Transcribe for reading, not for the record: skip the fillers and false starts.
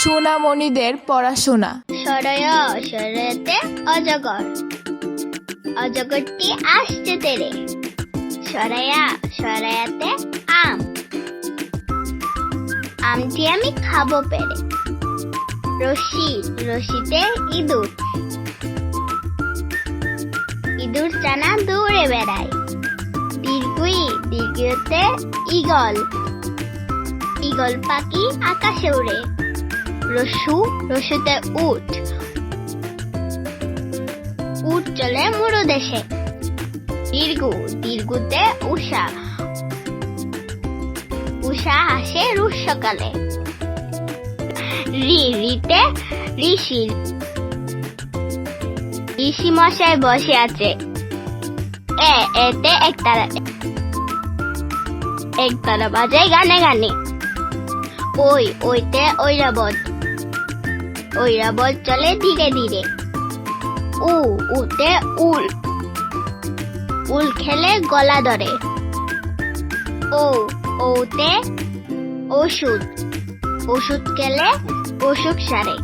সোনামণিদের পড়াশোনা। সরয় সরয়তে অজগর, অজগরটি আসছে তেরে। সরায়া সরায়াতে আম, আমটি আমি খাবো পেরে। রশি রশিতে ইঁদুর, ইঁদুর চানা দৌড়ে বেড়ায়। দীর্ঘই দীর্ঘতে ঈগল, ঈগল পাখি আকাশে উড়ে। রসু রসুতে উট, উট চলে মুড়ো দেশে। দীর্ঘ দীর্ঘতে উষা, উষা আসে রুশ সকালে। রি রিতে ঋষি, ঋষি মশাই বসে আছে। এতে একতারা, একতারা বাজে গানে গানে। ওইতে ঐরাবত, ঐরাবত চলে ধীরে ধীরে। উতে উল, উল খেলে গলা ধরে। ওতে ওষুধ, ওষুধ খেলে অসুখ সারে।